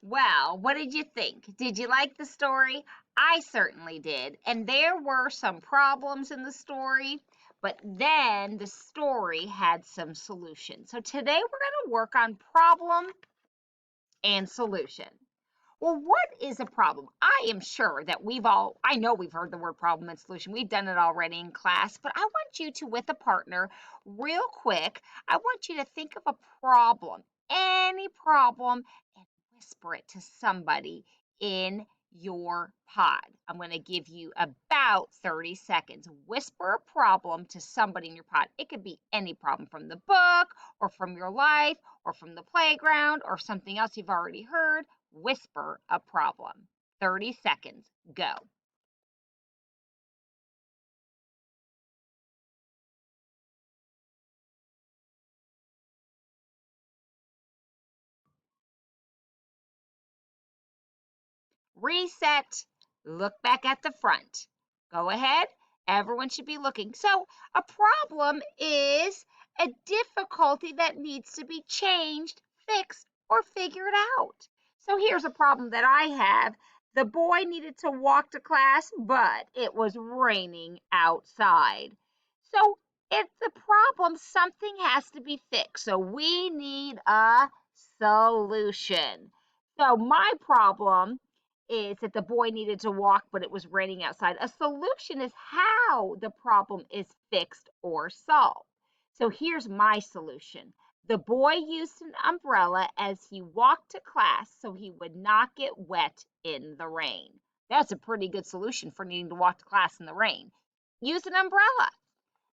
Well, what did you think? Did you like the story? I certainly did. And there were some problems in the story, but then the story had some solutions. So today we're going to work on problem and solution. Well, what is a problem? I am sure that I know we've heard the word problem and solution. We've done it already in class, but I want you to, with a partner, real quick, I want you to think of a problem, any problem, and whisper it to somebody in your pod. I'm going to give you about 30 seconds. Whisper a problem to somebody in your pod. It could be any problem from the book or from your life or from the playground or something else you've already heard. Whisper a problem. 30 seconds. Go. Reset. Look back at the front. Go ahead. Everyone should be looking. So, a problem is a difficulty that needs to be changed, fixed, or figured out. So, here's a problem that I have. The boy needed to walk to class, but it was raining outside. So, it's a problem. Something has to be fixed. So, we need a solution. So, my problem is that the boy needed to walk, but it was raining outside. A solution is how the problem is fixed or solved. So here's my solution. The boy used an umbrella as he walked to class so he would not get wet in the rain. That's a pretty good solution for needing to walk to class in the rain. Use an umbrella.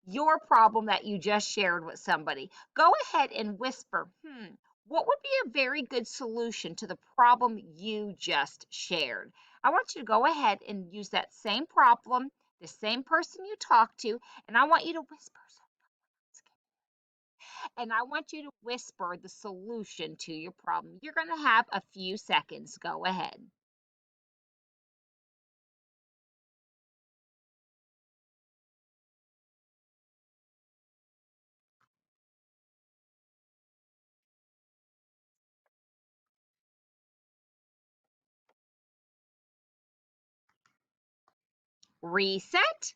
Your problem that you just shared with somebody. Go ahead and whisper, what would be a very good solution to the problem you just shared? I want you to go ahead and use that same problem, the same person you talked to, and I want you to whisper. And I want you to whisper the solution to your problem. You're going to have a few seconds. Go ahead. Reset.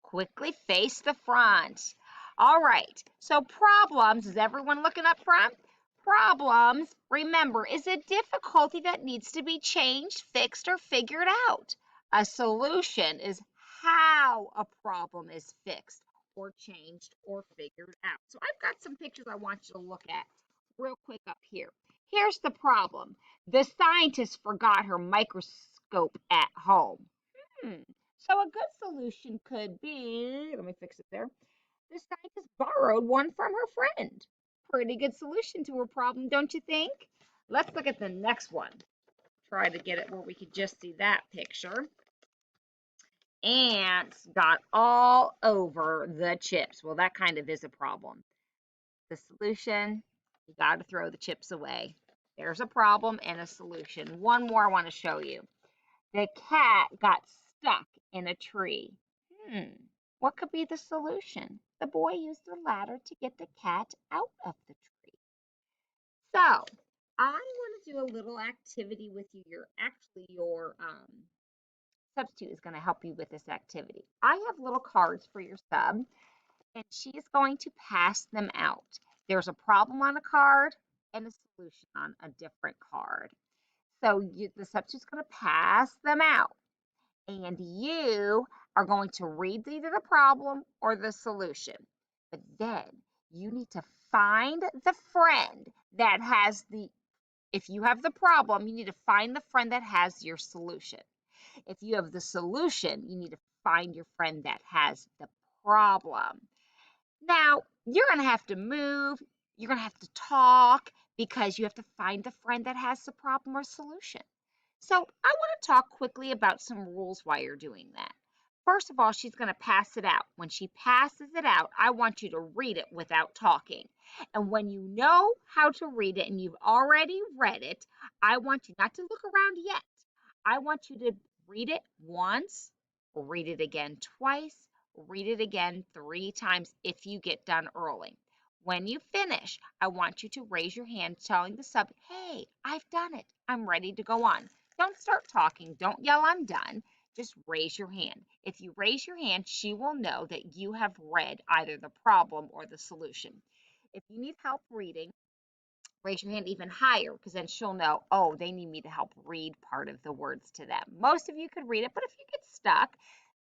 Quickly face the front. All right, so problems, is everyone looking up front? Problems, remember, is a difficulty that needs to be changed, fixed, or figured out. A solution is how a problem is fixed or changed or figured out. So I've got some pictures I want you to look at real quick up here. Here's the problem. The scientist forgot her microscope at home. Hmm. So a good solution could be, let me fix it there. The scientist borrowed one from her friend. Pretty good solution to her problem, don't you think? Let's look at the next one. Try to get it where we could just see that picture. Ants got all over the chips. Well, that kind of is a problem. The solution, you got to throw the chips away. There's a problem and a solution. One more I want to show you. The cat got stuck in a tree. Hmm, what could be the solution? The boy used a ladder to get the cat out of the tree. So, I'm going to do a little activity with you. Your substitute is going to help you with this activity. I have little cards for your sub, and she is going to pass them out. There's a problem on a card and a solution on a different card. So the substitute's going to pass them out, and you are going to read either the problem or the solution. But then you need to find the friend that has if you have the problem, you need to find the friend that has your solution. If you have the solution, you need to find your friend that has the problem. Now, you're going to have to move, you're going to have to talk because you have to find the friend that has the problem or solution. So, I want to talk quickly about some rules while you're doing that. First of all, she's going to pass it out. When she passes it out, I want you to read it without talking. And when you know how to read it and you've already read it, I want you not to look around yet. I want you to read it once, read it again twice, read it again 3 times if you get done early. When you finish, I want you to raise your hand telling the sub, hey, I've done it. I'm ready to go on. Don't start talking. Don't yell, I'm done. Just raise your hand. If you raise your hand, she will know that you have read either the problem or the solution. If you need help reading, raise your hand even higher because then she'll know, oh, they need me to help read part of the words to them. Most of you could read it, but if you get stuck,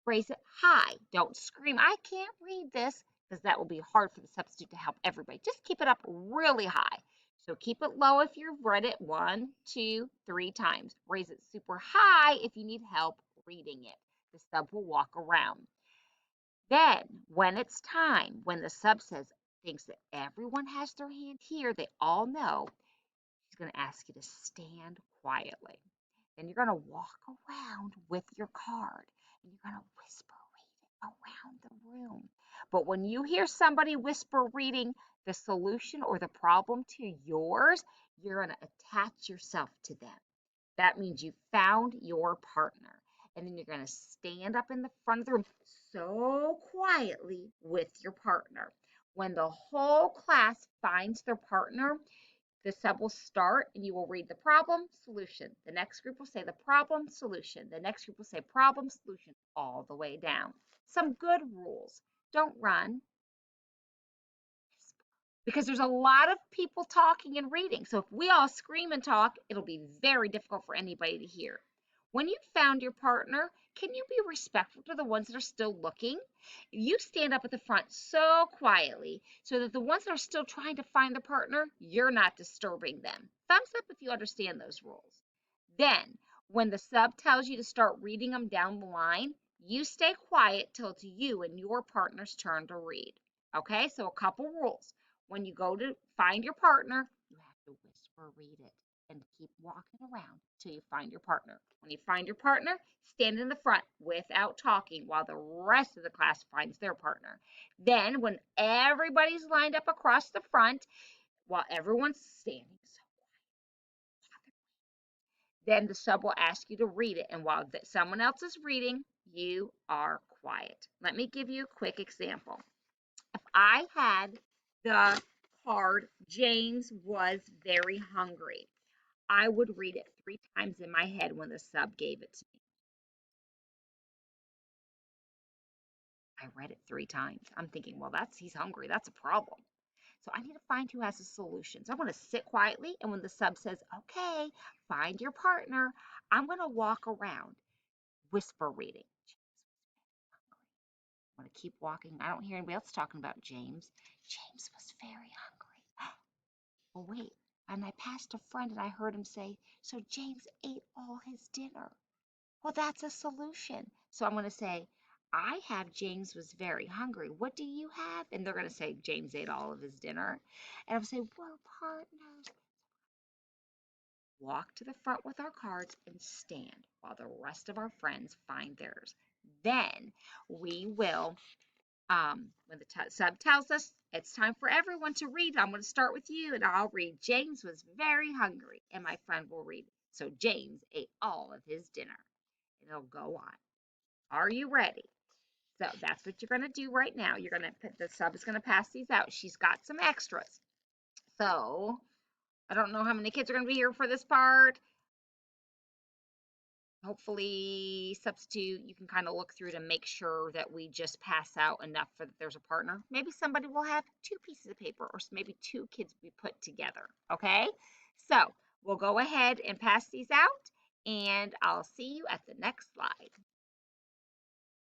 raise it high. Don't scream, I can't read this, because that will be hard for the substitute to help everybody. Just keep it up really high. So keep it low if you've read it 1, 2, 3 times. Raise it super high if you need help reading it. The sub will walk around. Then, when it's time, when the sub thinks that everyone has their hand here, they all know, she's going to ask you to stand quietly. Then you're going to walk around with your card and you're going to whisper read it around the room. But when you hear somebody whisper reading the solution or the problem to yours, you're going to attach yourself to them. That means you found your partner. And then you're going to stand up in the front of the room so quietly with your partner. When the whole class finds their partner, the sub will start and you will read the problem, solution. The next group will say the problem, solution. The next group will say problem, solution, all the way down. Some good rules. Don't run, because there's a lot of people talking and reading. So if we all scream and talk, it'll be very difficult for anybody to hear. When you've found your partner, can you be respectful to the ones that are still looking? You stand up at the front so quietly so that the ones that are still trying to find the partner, you're not disturbing them. Thumbs up if you understand those rules. Then, when the sub tells you to start reading them down the line, you stay quiet till it's you and your partner's turn to read. Okay, so a couple rules. When you go to find your partner, you have to whisper read it and keep walking around till you find your partner. When you find your partner, stand in the front without talking while the rest of the class finds their partner. Then, when everybody's lined up across the front, while everyone's standing so quiet, then the sub will ask you to read it. And while someone else is reading, you are quiet. Let me give you a quick example. If I had the card, James was very hungry, I would read it 3 times in my head when the sub gave it to me. I read it 3 times. I'm thinking, well, he's hungry. That's a problem. So I need to find who has a solution. So I'm going to sit quietly, and when the sub says, okay, find your partner, I'm going to walk around, whisper reading. I'm going to keep walking. I don't hear anybody else talking about James. James was very hungry. Well, wait. And I passed a friend and I heard him say, so James ate all his dinner. Well, that's a solution. So I'm going to say, I have James was very hungry. What do you have? And they're going to say, James ate all of his dinner. And I'm going to say, we're partners. Walk to the front with our cards and stand while the rest of our friends find theirs. Then we will, when the sub tells us it's time for everyone to read, I'm going to start with you and I'll read, James was very hungry. And my friend will read, so James ate all of his dinner. And it'll go on. Are you ready? So that's what you're going to do right now. You're going to put, the sub is going to pass these out. She's got some extras. So I don't know how many kids are going to be here for this part. Hopefully, substitute, you can kind of look through to make sure that we just pass out enough for that there's a partner. Maybe somebody will have 2 pieces of paper, or maybe 2 kids will be put together. Okay, so we'll go ahead and pass these out, and I'll see you at the next slide.